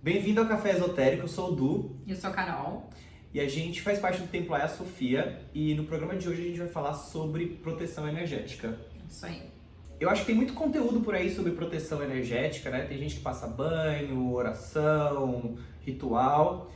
Bem-vindo ao Café Esotérico, eu sou o Du. Eu sou a Carol. E a gente faz parte do Templo Hagia Sophia e no programa de hoje a gente vai falar sobre proteção energética. Isso aí. Eu acho que tem muito conteúdo por aí sobre proteção energética, né? Tem gente que passa banho, oração, ritual.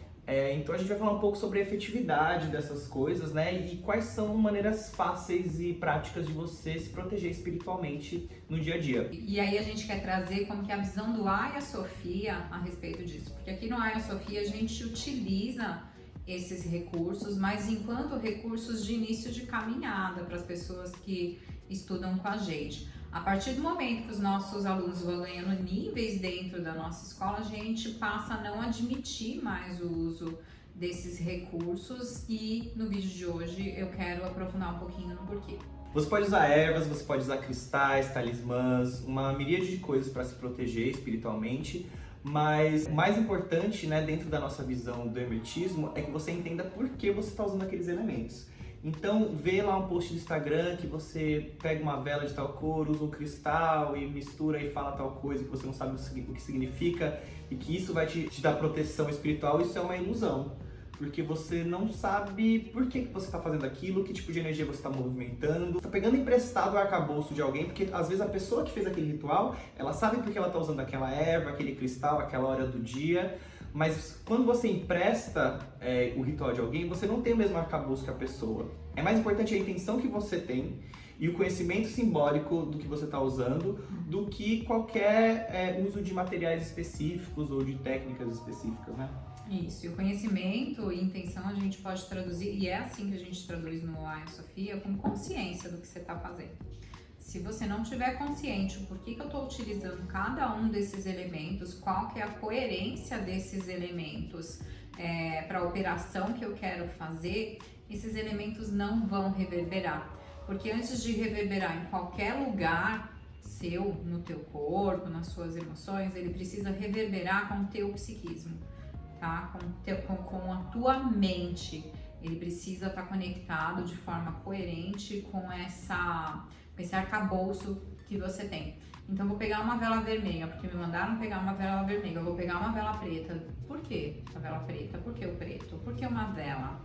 Então a gente vai falar um pouco sobre a efetividade dessas coisas, né? E quais são maneiras fáceis e práticas de você se proteger espiritualmente no dia a dia. E aí a gente quer trazer como que a visão do Hagia Sophia a respeito disso. Porque aqui no Hagia Sophia a gente utiliza esses recursos, mas enquanto recursos de início de caminhada para as pessoas que estudam com a gente. A partir do momento que os nossos alunos vão ganhando níveis dentro da nossa escola, a gente passa a não admitir mais o uso desses recursos e no vídeo de hoje eu quero aprofundar um pouquinho no porquê. Você pode usar ervas, você pode usar cristais, talismãs, uma miríade de coisas para se proteger espiritualmente, mas o mais importante, né, dentro da nossa visão do hermetismo é que você entenda por que você está usando aqueles elementos. Então, vê lá um post do Instagram que você pega uma vela de tal cor, usa um cristal e mistura e fala tal coisa que você não sabe o que significa e que isso vai te dar proteção espiritual. Isso é uma ilusão, porque você não sabe por que você está fazendo aquilo, que tipo de energia você está movimentando. Você está pegando emprestado o arcabouço de alguém, porque às vezes a pessoa que fez aquele ritual, ela sabe porque ela está usando aquela erva, aquele cristal, aquela hora do dia. Mas quando você empresta o ritual de alguém, você não tem o mesmo arcabouço que a pessoa. É mais importante a intenção que você tem e o conhecimento simbólico do que você está usando do que qualquer uso de materiais específicos ou de técnicas específicas, né? Isso, e o conhecimento e intenção a gente pode traduzir, e é assim que a gente traduz no Hagia Sophia, com consciência do que você está fazendo. Se você não tiver consciente o porquê que eu estou utilizando cada um desses elementos, qual que é a coerência desses elementos para a operação que eu quero fazer, esses elementos não vão reverberar. Porque antes de reverberar em qualquer lugar seu, no teu corpo, nas suas emoções, ele precisa reverberar com o teu psiquismo, tá? Com a tua mente. Ele precisa estar conectado de forma coerente com esse arcabouço que você tem. Então, eu vou pegar uma vela vermelha, porque me mandaram pegar uma vela vermelha. Eu vou pegar uma vela preta. Por que a vela preta? Por que o preto? Por que uma vela?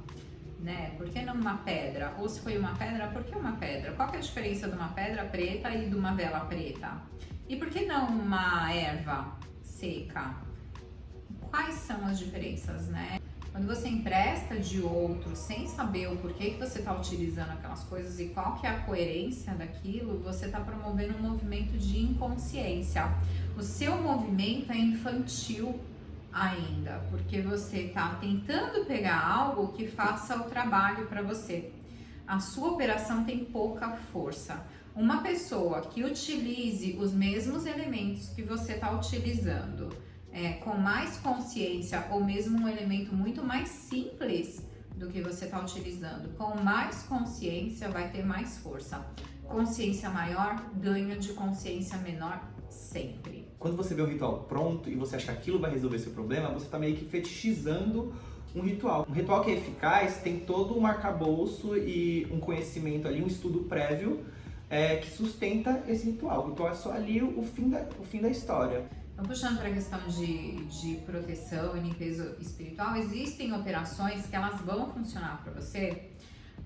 Né? Por que não uma pedra? Ou se foi uma pedra, por que uma pedra? Qual que é a diferença de uma pedra preta e de uma vela preta? E por que não uma erva seca? Quais são as diferenças, né? Quando você empresta de outro sem saber o porquê que você está utilizando aquelas coisas e qual que é a coerência daquilo, você está promovendo um movimento de inconsciência. O seu movimento é infantil ainda, porque você está tentando pegar algo que faça o trabalho para você. A sua operação tem pouca força. Uma pessoa que utilize os mesmos elementos que você está utilizando, com mais consciência ou mesmo um elemento muito mais simples do que você está utilizando, com mais consciência vai ter mais força. Consciência maior ganha de consciência menor sempre. Quando você vê um ritual pronto e você acha que aquilo vai resolver seu problema, você está meio que fetichizando um ritual. Um ritual que é eficaz tem todo um arcabouço e um conhecimento ali, um estudo prévio que sustenta esse ritual. O ritual é só ali o fim da história. Então, puxando para a questão de proteção e limpeza espiritual, existem operações que elas vão funcionar para você,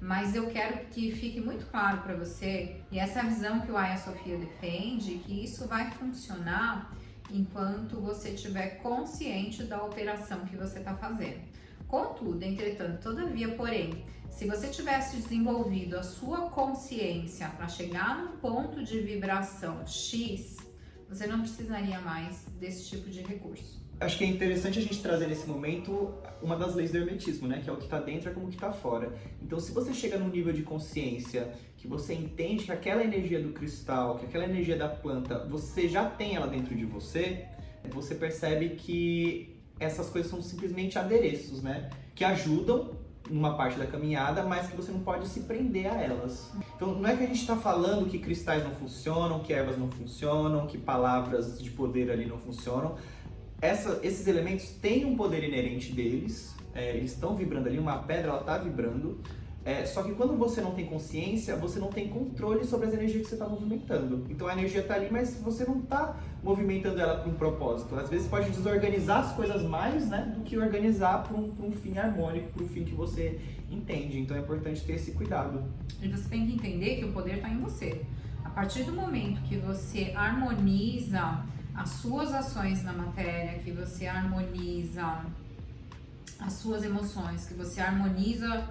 mas eu quero que fique muito claro para você, e essa é a visão que o Hagia Sophia defende, que isso vai funcionar enquanto você estiver consciente da operação que você está fazendo. Contudo, entretanto, todavia, porém, se você tivesse desenvolvido a sua consciência para chegar num ponto de vibração X, você não precisaria mais desse tipo de recurso. Acho que é interessante a gente trazer nesse momento uma das leis do hermetismo, né? Que é o que está dentro é como o que está fora. Então, se você chega num nível de consciência que você entende que aquela energia do cristal, que aquela energia da planta, você já tem ela dentro de você, você percebe que essas coisas são simplesmente adereços, né? Que ajudam numa parte da caminhada, mas que você não pode se prender a elas. Então não é que a gente está falando que cristais não funcionam, que ervas não funcionam, que palavras de poder ali não funcionam. Esses elementos têm um poder inerente deles, eles estão vibrando ali, uma pedra ela está vibrando, Só que quando você não tem consciência, você não tem controle sobre as energias que você está movimentando. Então a energia está ali, mas você não está movimentando ela para um propósito. Às vezes pode desorganizar as coisas mais, né, do que organizar para um fim harmônico, para um fim que você entende. Então é importante ter esse cuidado. E você tem que entender que o poder está em você. A partir do momento que você harmoniza as suas ações na matéria, que você harmoniza as suas emoções, que você harmoniza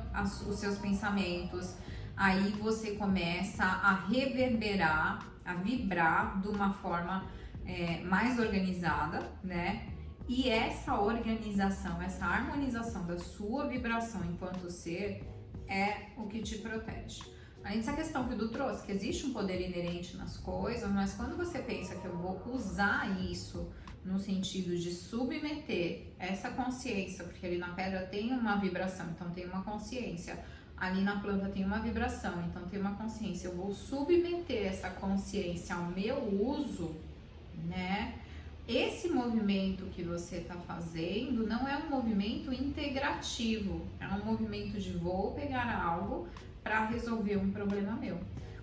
os seus pensamentos, aí você começa a reverberar, a vibrar de uma forma mais organizada, né? E essa organização, essa harmonização da sua vibração enquanto ser é o que te protege. Além dessa questão que o Du trouxe, que existe um poder inerente nas coisas, mas quando você pensa que eu vou usar isso no sentido de submeter essa consciência, porque ali na pedra tem uma vibração, então tem uma consciência, ali na planta tem uma vibração, então tem uma consciência, eu vou submeter essa consciência ao meu uso, né? Esse movimento que você está fazendo não é um movimento integrativo, é um movimento de vou pegar algo para resolver um problema meu.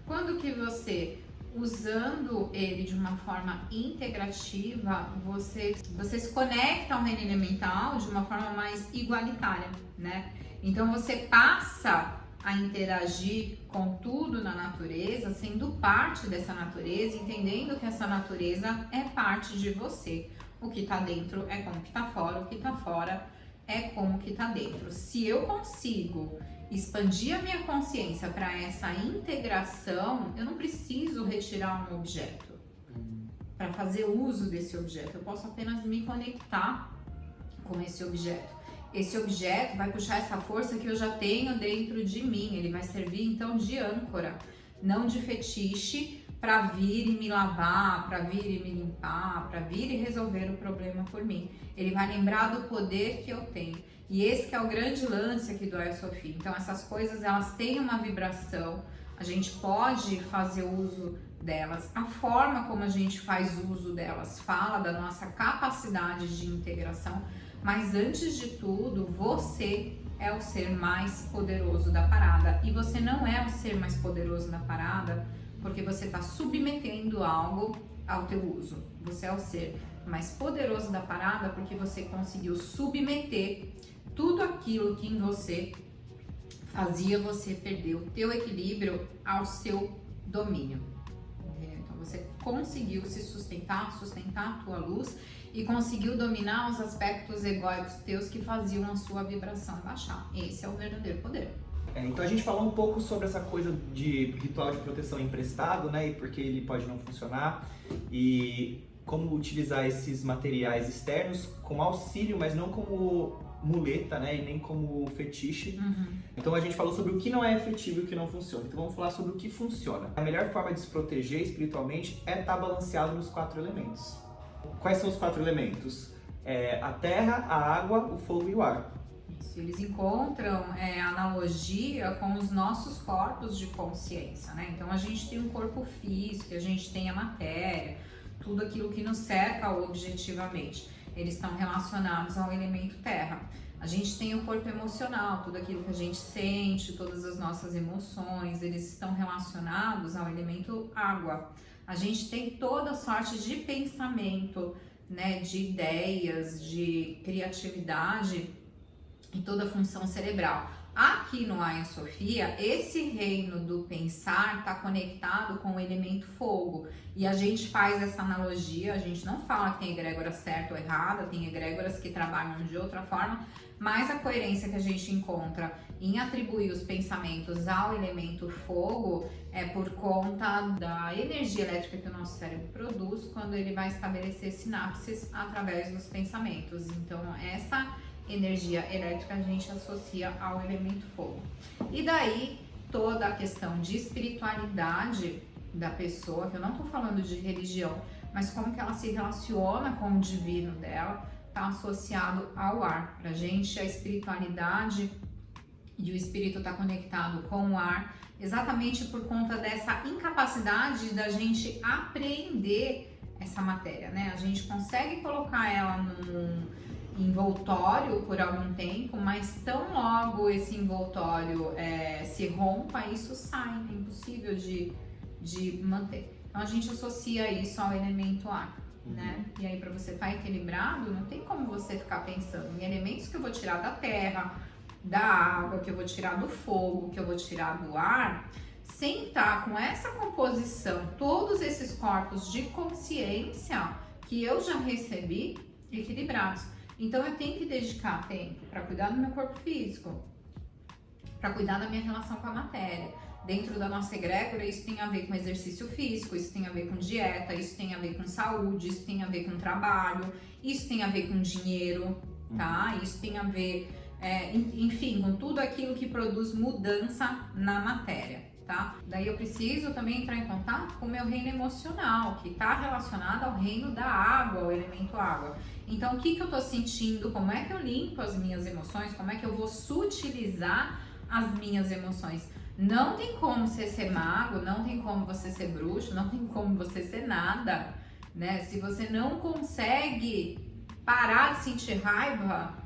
Quando que você, usando ele de uma forma integrativa, você se conecta ao reino elemental de uma forma mais igualitária, né? Então você passa a interagir com tudo na natureza, sendo parte dessa natureza, entendendo que essa natureza é parte de você. O que está dentro é como que está fora, o que está fora é como que está dentro. Se eu consigo expandir a minha consciência para essa integração, eu não preciso retirar um objeto para fazer uso desse objeto. Eu posso apenas me conectar com esse objeto. Esse objeto vai puxar essa força que eu já tenho dentro de mim. Ele vai servir então de âncora, não de fetiche para vir e me lavar, para vir e me limpar, para vir e resolver o problema por mim. Ele vai lembrar do poder que eu tenho. E esse que é o grande lance aqui do Ayasofya. Então essas coisas, elas têm uma vibração, a gente pode fazer uso delas. A forma como a gente faz uso delas fala da nossa capacidade de integração, mas antes de tudo, você é o ser mais poderoso da parada. E você não é o ser mais poderoso da parada porque você está submetendo algo ao teu uso. Você é o ser mais poderoso da parada porque você conseguiu submeter tudo aquilo que em você fazia você perder o teu equilíbrio ao seu domínio. Entendeu? Então você conseguiu se sustentar a tua luz e conseguiu dominar os aspectos egóicos teus que faziam a sua vibração baixar. Esse é o verdadeiro poder. Então a gente falou um pouco sobre essa coisa de ritual de proteção emprestado, né? E porque ele pode não funcionar e como utilizar esses materiais externos como auxílio, mas não como muleta, né? E nem como fetiche. Então a gente falou sobre o que não é efetivo e o que não funciona. Então vamos falar sobre o que funciona. A melhor forma de se proteger espiritualmente é estar balanceado nos 4 elementos. Quais são os 4 elementos? A terra, a água, o fogo e o ar. Isso, eles encontram analogia com os nossos corpos de consciência, né? Então a gente tem um corpo físico, a gente tem a matéria, tudo aquilo que nos cerca objetivamente. Eles estão relacionados ao elemento terra. A gente tem o corpo emocional, tudo aquilo que a gente sente, todas as nossas emoções, eles estão relacionados ao elemento água. A gente tem toda sorte de pensamento, né, de ideias, de criatividade e toda a função cerebral. Aqui no Ayasofya, esse reino do pensar está conectado com o elemento fogo. E a gente faz essa analogia, a gente não fala que tem egrégora certa ou errada, tem egrégoras que trabalham de outra forma, mas a coerência que a gente encontra em atribuir os pensamentos ao elemento fogo é por conta da energia elétrica que o nosso cérebro produz quando ele vai estabelecer sinapses através dos pensamentos. Então, essa energia elétrica a gente associa ao elemento fogo. E daí toda a questão de espiritualidade da pessoa, que eu não estou falando de religião, mas como que ela se relaciona com o divino dela, está associado ao ar. Pra gente a espiritualidade e o espírito está conectado com o ar, exatamente por conta dessa incapacidade da gente apreender essa matéria, né? A gente consegue colocar ela envoltório por algum tempo, mas tão logo esse envoltório se rompa, isso sai, é impossível de manter. Então a gente associa isso ao elemento ar, né? E aí para você estar equilibrado, não tem como você ficar pensando em elementos que eu vou tirar da terra, da água, que eu vou tirar do fogo, que eu vou tirar do ar, sem estar com essa composição, todos esses corpos de consciência que eu já recebi equilibrados. Então eu tenho que dedicar tempo para cuidar do meu corpo físico, para cuidar da minha relação com a matéria. Dentro da nossa egrégora, isso tem a ver com exercício físico, isso tem a ver com dieta, isso tem a ver com saúde, isso tem a ver com trabalho, isso tem a ver com dinheiro, tá? Isso tem a ver, enfim, com tudo aquilo que produz mudança na matéria, tá? Daí eu preciso também entrar em contato com o meu reino emocional, que está relacionado ao reino da água, ao elemento água. Então, o que eu tô sentindo, como é que eu limpo as minhas emoções, como é que eu vou sutilizar as minhas emoções? Não tem como você ser mago, não tem como você ser bruxo, não tem como você ser nada, né? Se você não consegue parar de sentir raiva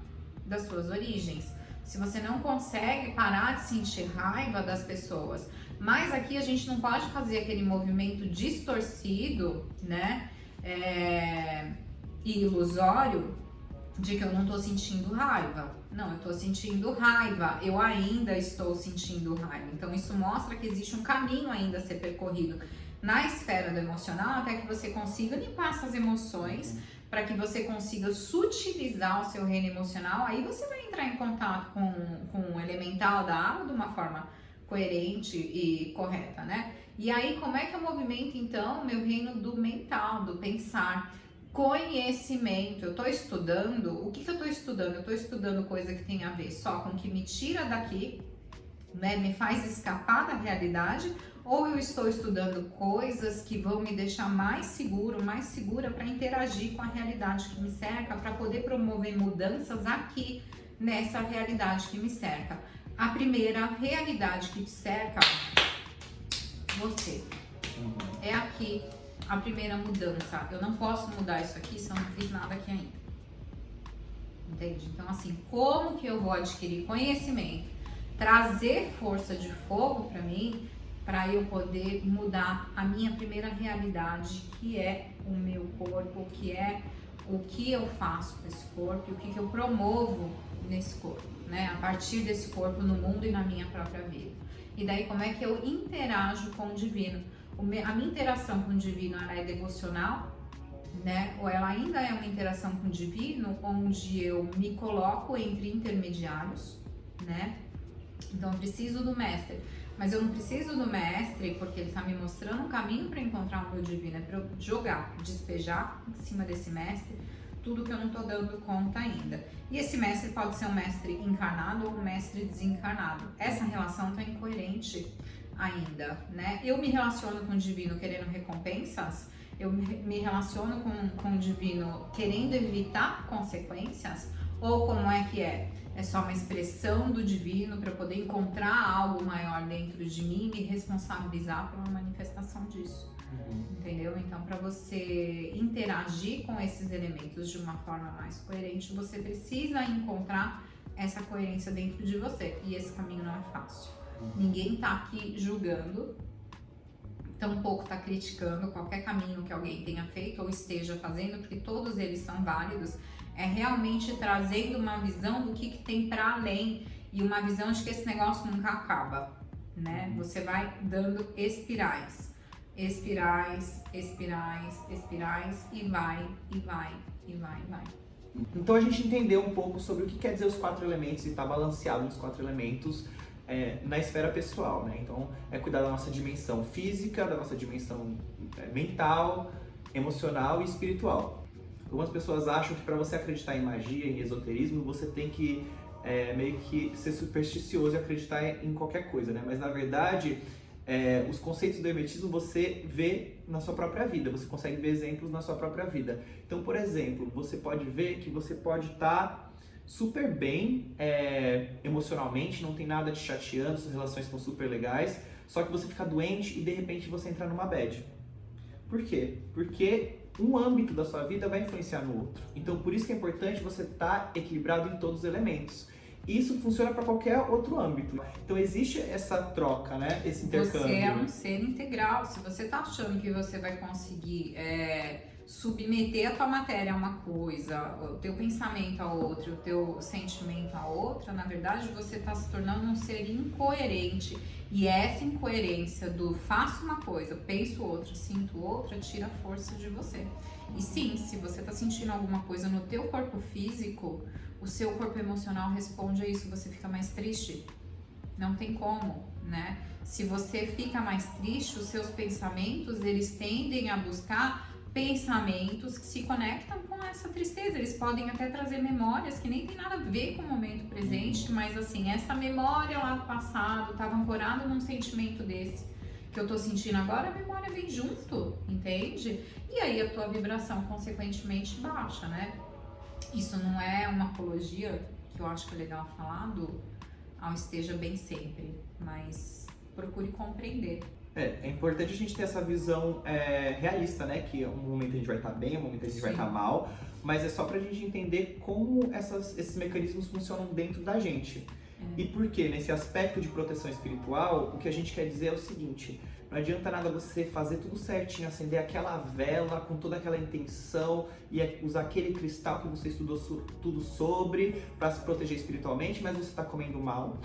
das suas origens, se você não consegue parar de sentir raiva das pessoas, mas aqui a gente não pode fazer aquele movimento distorcido, né? E ilusório de que eu não tô sentindo raiva. Não, eu tô sentindo raiva, eu ainda estou sentindo raiva. Então isso mostra que existe um caminho ainda a ser percorrido na esfera do emocional até que você consiga limpar essas emoções, para que você consiga sutilizar o seu reino emocional. Aí você vai entrar em contato com o elemental da água de uma forma coerente e correta, né? E aí como é que eu movimento então o meu reino do mental, do pensar? Conhecimento, eu tô estudando, o que eu tô estudando? Eu tô estudando coisa que tem a ver só com o que me tira daqui, né, me faz escapar da realidade, ou eu estou estudando coisas que vão me deixar mais seguro, mais segura para interagir com a realidade que me cerca, para poder promover mudanças aqui nessa realidade que me cerca. A primeira realidade que te cerca, você, é aqui. A primeira mudança, eu não posso mudar isso aqui se eu não fiz nada aqui ainda. Entende? Então, assim, como que eu vou adquirir conhecimento, trazer força de fogo para mim, para eu poder mudar a minha primeira realidade, que é o meu corpo, que é o que eu faço com esse corpo e o que eu promovo nesse corpo, né? A partir desse corpo no mundo e na minha própria vida. E daí, como é que eu interajo com o divino? A minha interação com o divino, ela é devocional, né? Ou ela ainda é uma interação com o divino, onde eu me coloco entre intermediários, né? Então eu preciso do mestre, mas eu não preciso do mestre porque ele tá me mostrando um caminho para encontrar o meu divino, é para eu jogar, despejar em cima desse mestre tudo que eu não tô dando conta ainda. E esse mestre pode ser um mestre encarnado ou um mestre desencarnado. Essa relação tá incoerente ainda, né? Eu me relaciono com o divino querendo recompensas, eu me relaciono com o divino querendo evitar consequências, ou como é que é? É só uma expressão do divino para poder encontrar algo maior dentro de mim e me responsabilizar por uma manifestação disso. Entendeu? Então, para você interagir com esses elementos de uma forma mais coerente, você precisa encontrar essa coerência dentro de você. E esse caminho não é fácil. Ninguém tá aqui julgando, tampouco tá criticando qualquer caminho que alguém tenha feito ou esteja fazendo, porque todos eles são válidos. É realmente trazendo uma visão do que tem para além e uma visão de que esse negócio nunca acaba, né? Você vai dando espirais e vai. Então a gente entendeu um pouco sobre o que quer dizer os 4 elementos e tá balanceado nos 4 elementos na esfera pessoal, né? Então é cuidar da nossa dimensão física, da nossa dimensão mental, emocional e espiritual. Algumas pessoas acham que para você acreditar em magia, em esoterismo, você tem que meio que ser supersticioso e acreditar em qualquer coisa, né? Mas na verdade, os conceitos do hermetismo você vê na sua própria vida, você consegue ver exemplos na sua própria vida. Então, por exemplo, você pode ver que você pode estar super bem emocionalmente, não tem nada te chateando, suas relações estão super legais, só que você fica doente e de repente você entra numa bad. Por quê? Porque um âmbito da sua vida vai influenciar no outro. Então, por isso que é importante você estar equilibrado em todos os elementos. Isso funciona para qualquer outro âmbito. Então, existe essa troca, né? Esse intercâmbio. Você é um ser integral. Se você tá achando que você vai conseguir submeter a tua matéria a uma coisa, o teu pensamento a outra, o teu sentimento a outra, na verdade, você tá se tornando um ser incoerente. E essa incoerência do faço uma coisa, penso outra, sinto outra, tira a força de você. E sim, se você tá sentindo alguma coisa no teu corpo físico, o seu corpo emocional responde a isso, você fica mais triste. Não tem como, né? Se você fica mais triste, os seus pensamentos, eles tendem a buscar pensamentos que se conectam com essa tristeza. Eles podem até trazer memórias que nem tem nada a ver com o momento presente, mas assim, essa memória lá do passado estava ancorada num sentimento desse que eu tô sentindo agora, a memória vem junto, entende? E aí a tua vibração consequentemente baixa, né? Isso não é uma apologia, que eu acho que é legal falar, do ao esteja bem sempre, mas procure compreender. É importante a gente ter essa visão realista, né? Que um momento a gente vai estar bem, um momento a gente vai estar mal, mas é só pra gente entender como esses mecanismos funcionam dentro da gente. E por quê? Nesse aspecto de proteção espiritual, o que a gente quer dizer é o seguinte: não adianta nada você fazer tudo certinho, acender aquela vela com toda aquela intenção e usar aquele cristal que você estudou tudo sobre para se proteger espiritualmente, mas você está comendo mal.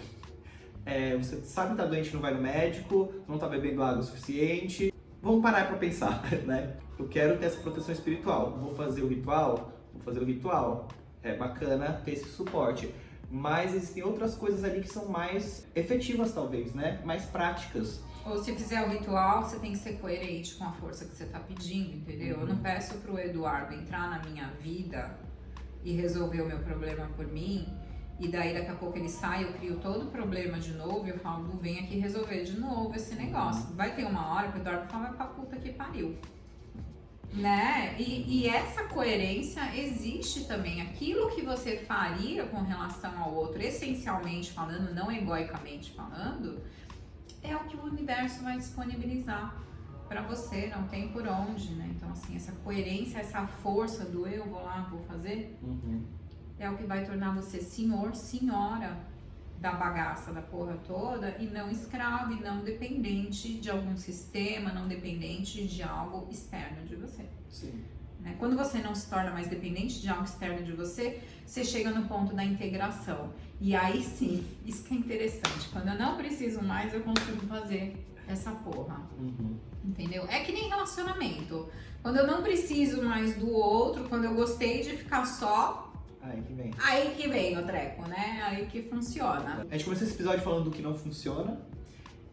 Você sabe que tá doente, não vai no médico, não tá bebendo água o suficiente. Vamos parar pra pensar, né? Eu quero ter essa proteção espiritual. Vou fazer o ritual? Vou fazer o ritual. É bacana ter esse suporte. Mas existem outras coisas ali que são mais efetivas, talvez, né? Mais práticas. Ou se fizer o ritual, você tem que ser coerente com a força que você tá pedindo, entendeu? Eu não peço pro Eduardo entrar na minha vida e resolver o meu problema por mim. E daí daqui a pouco ele sai, eu crio todo o problema de novo e eu falo, vem aqui resolver de novo esse negócio. Vai ter uma hora que o Eduardo fala, vai pra puta que pariu. Né? E essa coerência existe também. Aquilo que você faria com relação ao outro, essencialmente falando, não egoicamente falando, é o que o universo vai disponibilizar pra você, não tem por onde, né? Então assim, essa coerência, essa força do eu vou lá, vou fazer... é o que vai tornar você senhor, senhora da bagaça, da porra toda, e não escravo, e não dependente de algum sistema, não dependente de algo externo de você. Sim. Né? Quando você não se torna mais dependente de algo externo de você, você chega no ponto da integração. E aí sim, isso que é interessante. Quando eu não preciso mais, eu consigo fazer essa porra. Entendeu? É que nem relacionamento. Quando eu não preciso mais do outro, quando eu gostei de ficar só... Aí que vem o treco, né? Aí que funciona. A gente começou esse episódio falando do que não funciona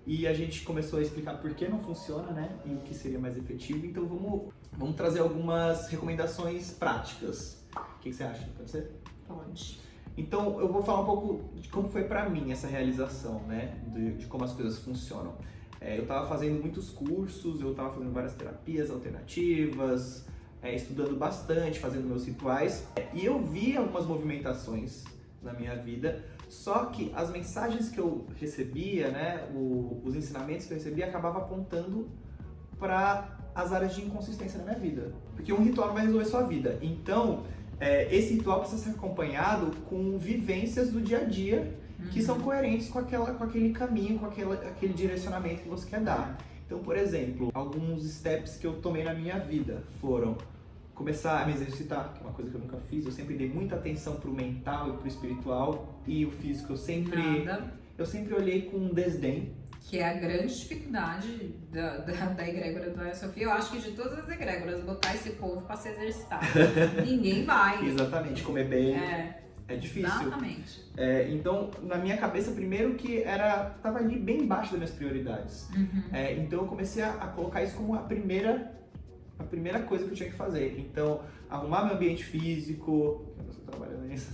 e a gente começou a explicar por que não funciona, né? E o que seria mais efetivo. Então vamos trazer algumas recomendações práticas. O que você acha? Pode ser? Pode. Então eu vou falar um pouco de como foi pra mim essa realização, né? De como as coisas funcionam. Eu tava fazendo muitos cursos, eu tava fazendo várias terapias alternativas, estudando bastante, fazendo meus rituais, e eu vi algumas movimentações na minha vida, só que as mensagens que eu recebia, né, os ensinamentos que eu recebia, acabavam apontando para as áreas de inconsistência na minha vida, porque um ritual não vai resolver sua vida. Então, esse ritual precisa ser acompanhado com vivências do dia a dia que são coerentes com aquele caminho, com aquele direcionamento que você quer dar. Então, por exemplo, alguns steps que eu tomei na minha vida foram começar a me exercitar, que é uma coisa que eu nunca fiz. Eu sempre dei muita atenção pro mental e pro espiritual, e o físico eu sempre olhei com desdém. Que é a grande dificuldade da egrégora do Hagia Sophia. Eu acho que de todas as egrégoras, botar esse povo pra se exercitar. Ninguém vai. Exatamente, comer bem. É difícil. Exatamente. Então, na minha cabeça, primeiro que tava ali bem embaixo das minhas prioridades. Então, eu comecei a colocar isso como a primeira coisa que eu tinha que fazer. Então, arrumar meu ambiente físico, eu estou trabalhando nisso.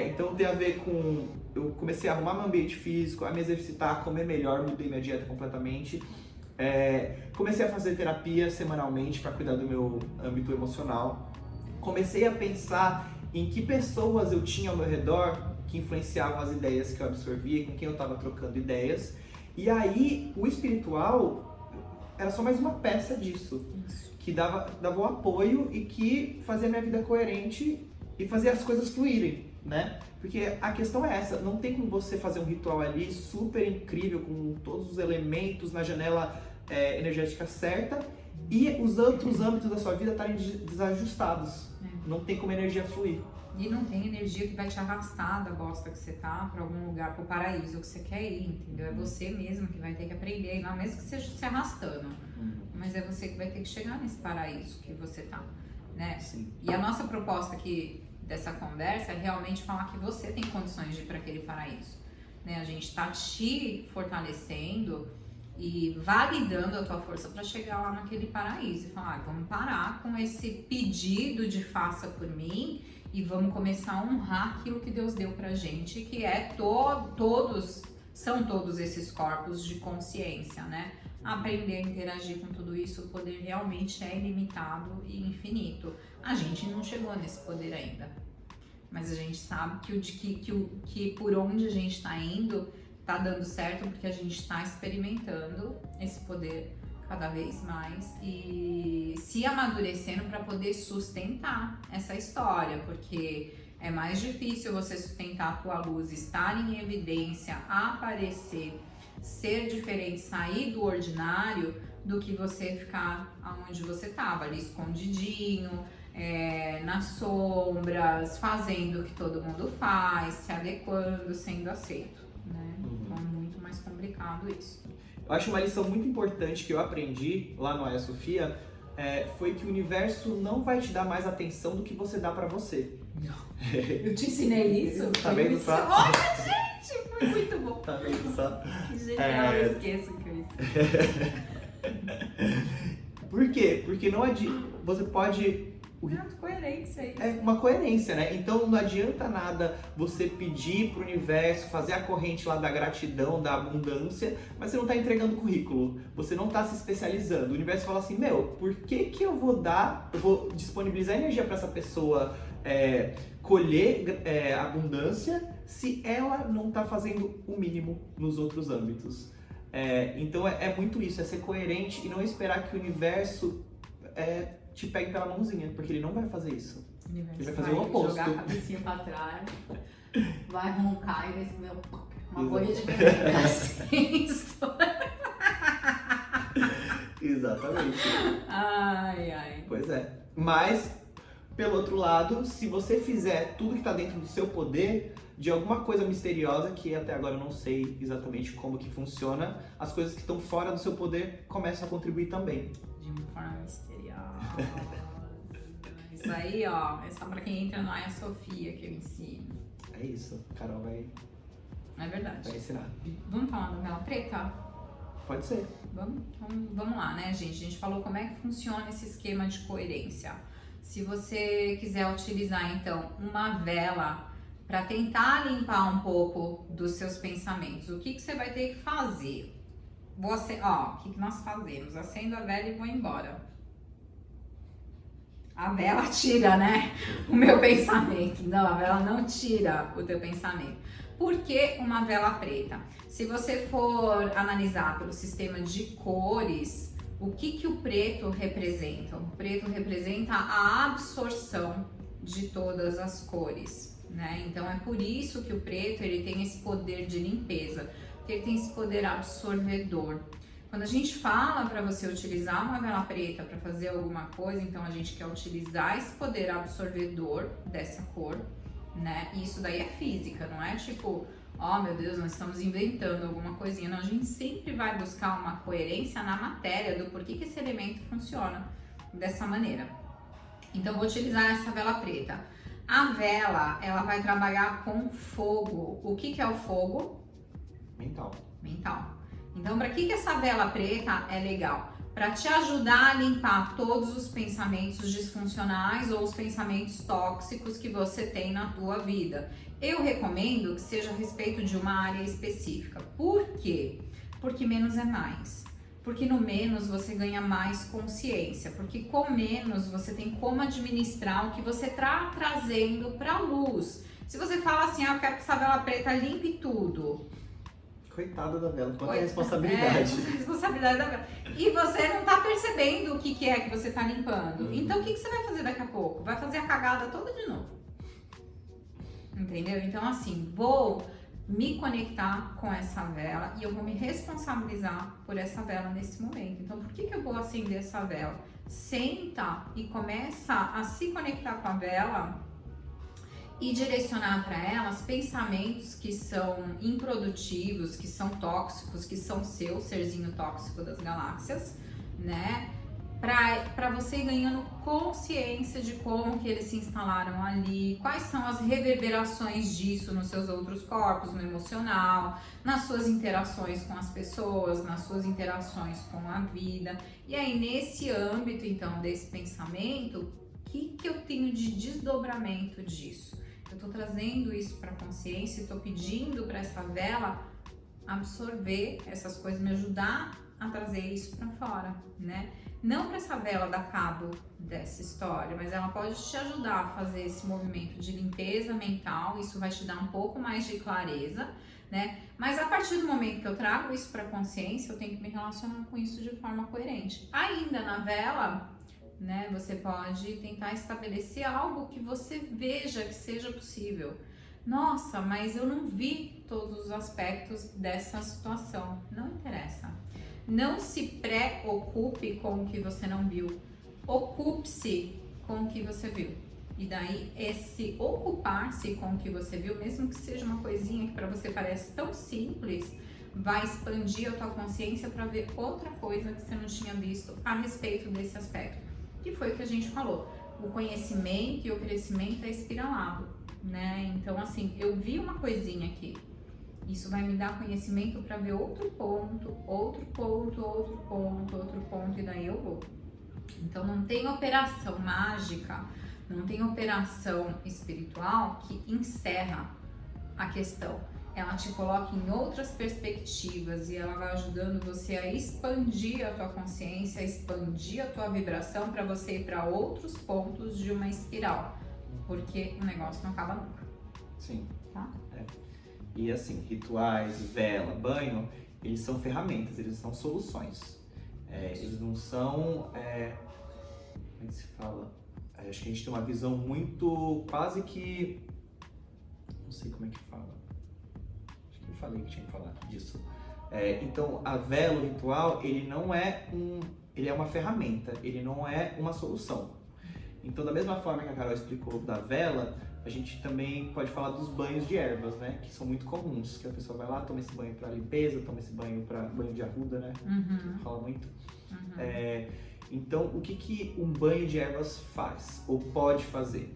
Então, tem a ver com... Eu comecei a arrumar meu ambiente físico, a me exercitar, a comer melhor, mudei minha dieta completamente. Comecei a fazer terapia semanalmente para cuidar do meu âmbito emocional. Comecei a pensar em que pessoas eu tinha ao meu redor que influenciavam as ideias que eu absorvia, com quem eu estava trocando ideias. E aí, o espiritual era só mais uma peça disso, que dava o apoio e que fazia a minha vida coerente e fazia as coisas fluírem, né? Porque a questão é essa, não tem como você fazer um ritual ali super incrível, com todos os elementos na janela energética certa, e os outros âmbitos da sua vida estarem desajustados. Não tem como a energia fluir. E não tem energia que vai te arrastar da bosta que você tá pra algum lugar, pro paraíso que você quer ir, entendeu? É você mesmo que vai ter que aprender, não mesmo que seja se arrastando, mas é você que vai ter que chegar nesse paraíso que você tá, né? Sim. E a nossa proposta aqui dessa conversa é realmente falar que você tem condições de ir para aquele paraíso, né? A gente tá te fortalecendo e validando a tua força para chegar lá naquele paraíso e falar, vamos parar com esse pedido de faça por mim e vamos começar a honrar aquilo que Deus deu pra gente, que é todos esses corpos de consciência, né? Aprender a interagir com tudo isso, o poder realmente é ilimitado e infinito. A gente não chegou nesse poder ainda, mas a gente sabe que por onde a gente tá indo tá dando certo, porque a gente tá experimentando esse poder cada vez mais e se amadurecendo para poder sustentar essa história, porque é mais difícil você sustentar a tua luz, estar em evidência, aparecer, ser diferente, sair do ordinário, do que você ficar onde você tava, ali escondidinho, nas sombras, fazendo o que todo mundo faz, se adequando, sendo aceito, né? Então é muito mais complicado isso. Eu acho uma lição muito importante que eu aprendi lá no Aya Sofia, foi que o universo não vai te dar mais atenção do que você dá pra você. Eu te ensinei isso? Tá vendo só? Olha, gente, foi muito bom. Tá vendo só? Que genial, eu esqueço que eu Por quê? Porque não adianta, você pode... coerência isso. É uma coerência, né? Então não adianta nada você pedir pro universo, fazer a corrente lá da gratidão, da abundância, mas você não tá entregando currículo, você não tá se especializando. O universo fala assim, por que eu vou disponibilizar energia para essa pessoa colher abundância se ela não tá fazendo o mínimo nos outros âmbitos? Então é muito isso, é ser coerente e não esperar que o universo te pegue pela mãozinha, porque ele não vai fazer isso. Ele vai fazer o oposto. Jogar a cabecinha pra trás, vai roncar e vai ser uma bolha de pedra assim. Exatamente. Ai. Pois é. Mas, pelo outro lado, se você fizer tudo que tá dentro do seu poder, de alguma coisa misteriosa, que até agora eu não sei exatamente como que funciona, as coisas que estão fora do seu poder começam a contribuir também. De uma forma misteriosa. Isso aí, ó, é só pra quem entra no Aya Sofia que eu ensino. É isso, a Carol vai verdade. ensinar. Vamos falar da vela preta? Pode ser. Vamos lá, né, gente? A gente falou como é que funciona esse esquema de coerência. Se você quiser utilizar, então, uma vela para tentar limpar um pouco dos seus pensamentos, o que você vai ter que fazer? O que nós fazemos? Acendo a vela e vou embora. A vela tira, né, o meu pensamento. Não, a vela não tira o teu pensamento. Por que uma vela preta? Se você for analisar pelo sistema de cores, o que o preto representa? O preto representa a absorção de todas as cores, né? Então é por isso que o preto ele tem esse poder de limpeza, porque ele tem esse poder absorvedor. Quando a gente fala para você utilizar uma vela preta para fazer alguma coisa, então a gente quer utilizar esse poder absorvedor dessa cor, né? E isso daí é física, não é tipo, meu Deus, nós estamos inventando alguma coisinha. Não, a gente sempre vai buscar uma coerência na matéria do porquê que esse elemento funciona dessa maneira. Então eu vou utilizar essa vela preta. A vela, ela vai trabalhar com fogo. O que é o fogo? Mental. Então, para que essa vela preta é legal? Para te ajudar a limpar todos os pensamentos disfuncionais ou os pensamentos tóxicos que você tem na tua vida. Eu recomendo que seja a respeito de uma área específica. Por quê? Porque menos é mais. Porque no menos você ganha mais consciência. Porque com menos você tem como administrar o que você está trazendo para a luz. Se você fala assim, eu quero que essa vela preta limpe tudo. Coitada da vela, quanta É, responsabilidade. responsabilidade da vela. E você não tá percebendo o que é que você tá limpando. Então o que você vai fazer daqui a pouco? Vai fazer a cagada toda de novo. Entendeu? Então assim, vou me conectar com essa vela e eu vou me responsabilizar por essa vela nesse momento. Então por que eu vou acender essa vela? Senta e começa a se conectar com a vela e direcionar para elas pensamentos que são improdutivos, que são tóxicos, que são seu serzinho tóxico das galáxias, né? Para você ir ganhando consciência de como que eles se instalaram ali, quais são as reverberações disso nos seus outros corpos, no emocional, nas suas interações com as pessoas, nas suas interações com a vida. E aí, nesse âmbito, então, desse pensamento, o que eu tenho de desdobramento disso? Eu tô trazendo isso para a consciência e tô pedindo para essa vela absorver essas coisas, me ajudar a trazer isso para fora, né? Não para essa vela dar cabo dessa história, mas ela pode te ajudar a fazer esse movimento de limpeza mental, isso vai te dar um pouco mais de clareza, né? Mas a partir do momento que eu trago isso para a consciência, eu tenho que me relacionar com isso de forma coerente. Ainda na vela, né, você pode tentar estabelecer algo que você veja que seja possível. Nossa, mas eu não vi todos os aspectos dessa situação. Não interessa. Não se preocupe com o que você não viu. Ocupe-se com o que você viu. E daí, esse ocupar-se com o que você viu, mesmo que seja uma coisinha que para você parece tão simples, vai expandir a tua consciência para ver outra coisa que você não tinha visto a respeito desse aspecto. Que foi o que a gente falou. O conhecimento e o crescimento é espiralado, né? Então, assim, eu vi uma coisinha aqui. Isso vai me dar conhecimento para ver outro ponto, outro ponto, outro ponto, outro ponto, e daí eu vou. Então, não tem operação mágica, não tem operação espiritual que encerra a questão. Ela te coloca em outras perspectivas e ela vai ajudando você a expandir a tua consciência, a expandir a tua vibração para você ir para outros pontos de uma espiral, porque o negócio não acaba nunca. Sim. Tá? E assim, rituais, vela, banho, eles são ferramentas, eles são soluções. Eles não são, como é que se fala? Acho que a gente tem uma visão muito, quase que, não sei como é que fala. Acho que eu falei que tinha que falar disso. Então, a vela, o ritual, ele é uma ferramenta, ele não é uma solução. Então, da mesma forma que a Carol explicou da vela, a gente também pode falar dos banhos de ervas, né? Que são muito comuns, que a pessoa vai lá, toma esse banho para limpeza, toma esse banho para banho de arruda, né? Fala muito. Então, o que um banho de ervas faz, ou pode fazer?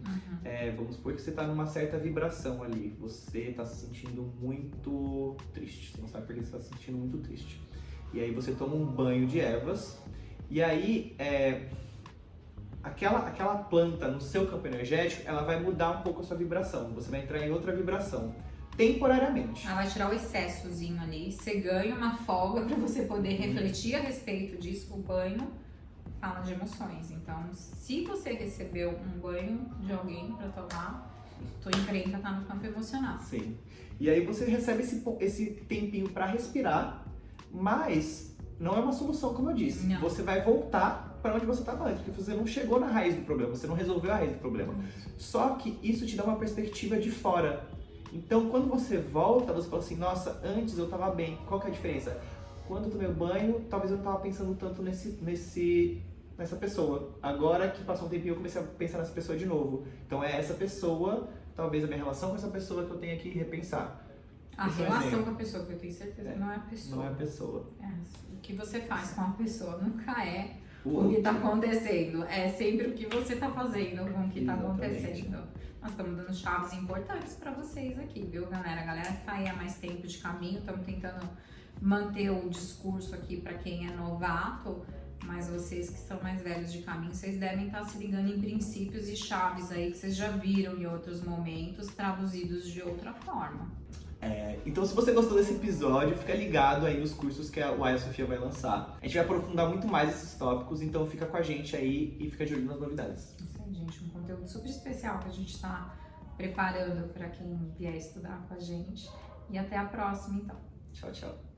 Vamos supor que você está numa certa vibração ali, você está se sentindo muito triste, você não sabe por que você está se sentindo muito triste. E aí você toma um banho de ervas, e aí aquela planta no seu campo energético, ela vai mudar um pouco a sua vibração, você vai entrar em outra vibração, temporariamente. Ela vai tirar o excessozinho ali, você ganha uma folga para você poder refletir a respeito disso. O banho fala de emoções, então se você recebeu um banho de alguém para tomar, tua encrenca tá no campo emocional. Sim. E aí você recebe esse tempinho para respirar, mas não é uma solução, como eu disse. Não. Você vai voltar para onde você estava antes, porque você não chegou na raiz do problema, você não resolveu a raiz do problema. Só que isso te dá uma perspectiva de fora. Então, quando você volta, você fala assim, nossa, antes eu estava bem. Qual que é a diferença? Quando eu tomei o banho, talvez eu não estava pensando tanto nessa pessoa. Agora que passou um tempinho, eu comecei a pensar nessa pessoa de novo. Então, é essa pessoa, talvez a minha relação com essa pessoa que eu tenha que repensar. A relação com a pessoa, que eu tenho certeza que não é a pessoa. Não é a pessoa. O que você faz com a pessoa nunca é o que está acontecendo. É sempre o que você está fazendo com o que está acontecendo. Nós estamos dando chaves importantes para vocês aqui, viu, galera? A galera que tá aí há mais tempo de caminho, estamos tentando manter o discurso aqui para quem é novato, mas vocês que são mais velhos de caminho, vocês devem estar se ligando em princípios e chaves aí que vocês já viram em outros momentos, traduzidos de outra forma. Então, se você gostou desse episódio, fica ligado aí nos cursos que a Aya Sofia vai lançar. A gente vai aprofundar muito mais esses tópicos, então fica com a gente aí e fica de olho nas novidades. Isso aí, gente, um conteúdo super especial que a gente está preparando para quem vier estudar com a gente. E até a próxima, então. Tchau, tchau.